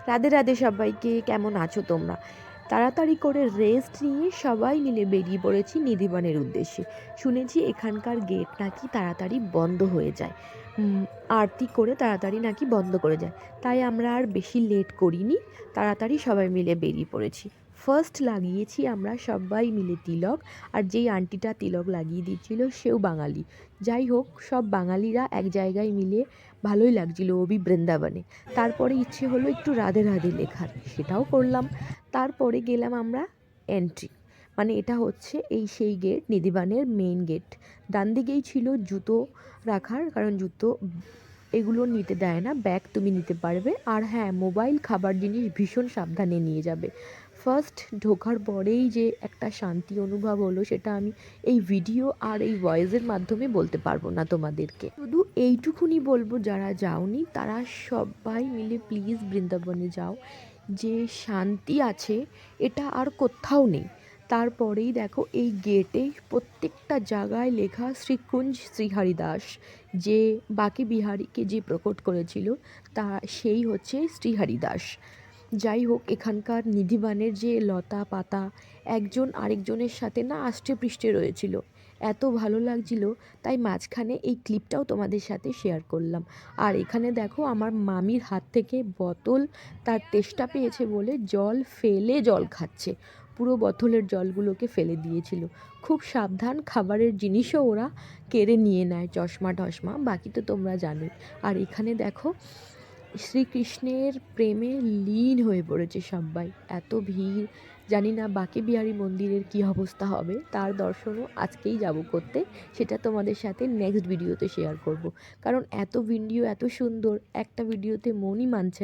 রাধে রাধে সবাইকে, কেমন আছো তোমরা? তাড়াতাড়ি করে রেস্ট নিয়ে সবাই মিলে বেরিয়ে পড়েছি নিধিবনের উদ্দেশ্যে। শুনেছি এখানকার গেট নাকি তাড়াতাড়ি বন্ধ হয়ে যায়, আরতি করে তাড়াতাড়ি নাকি বন্ধ করে যায়। তাই আমরা আর বেশি লেট করিনি, তাড়াতাড়ি সবাই মিলে বেরিয়ে পড়েছি। ফার্স্ট লাগিয়েছি আমরা সবাই মিলে তিলক, আর যেই আন্টিটা তিলক লাগিয়ে দিচ্ছিল সেও বাঙালি। যাই হোক, সব বাঙালিরা এক জায়গায় মিলে ভালোই লাগছিল অভি বৃন্দাবনে। তারপরে ইচ্ছে হলো একটু রাধে রাধে লেখার, সেটাও করলাম। তারপরে গেলাম আমরা এন্ট্রি, মানে এটা হচ্ছে এই সেই গেট, নিধিবানের মেইন গেট। ডান দিকেই ছিল জুতো রাখার, কারণ জুতো এগুলো নিতে দেয় না, ব্যাগ তুমি নিতে পারবে। আর হ্যাঁ, মোবাইল খাবার জিনিস ভীষণ সাবধানে নিয়ে যাবে। ফার্স্ট ঢোকার পরেই যে একটা শান্তি অনুভব হলো, সেটা আমি এই ভিডিও আর এই ভয়েসের মাধ্যমে বলতে পারবো না তোমাদেরকে। শুধু এইটুকুনি বলবো, যারা যাওনি তারা সবাই মিলে প্লিজ বৃন্দাবনে যাও। যে শান্তি আছে এটা আর কোথাও নেই। তারপরেই দেখো এই গেটে প্রত্যেকটা জায়গায় লেখা শ্রীকুঞ্জ শ্রীহরিদাস, যে বাকি বিহারীকে যে প্রকট করেছিল তা সেই হচ্ছে শ্রীহরিদাস। যাই হোক, এখানকার নিধিবানের যে লতা পাতা একজন আরেকজনের সাথে না আষ্টে পৃষ্ঠে রয়েছিল, এত ভালো লাগছিল। তাই মাঝখানে এই ক্লিপটাও তোমাদের সাথে শেয়ার করলাম। আর এখানে দেখো আমার মামির হাত থেকে বোতল, তার তেষ্টা পেয়েছে বলে জল ফেলে জল খাচ্ছে, পুরো বোতলের জলগুলোকে ফেলে দিয়েছিল। খুব সাবধান, খাবারের জিনিসও ওরা কেড়ে নিয়ে নেয়, চশমা টশমা, বাকি তো তোমরা জানোই। আর এখানে দেখো শ্রীকৃষ্ণের প্রেমে লীন হয়ে পড়েছে সবাই, এত ভিড়। জানি না বাঁকে বিহারী মন্দিরের কী অবস্থা হবে, তার দর্শনও আজকেই যাব করতে, সেটা তোমাদের সাথে নেক্সট ভিডিওতে শেয়ার করব। কারণ এত ভিডিও এত সুন্দর, একটা ভিডিওতে মনই মানছে না।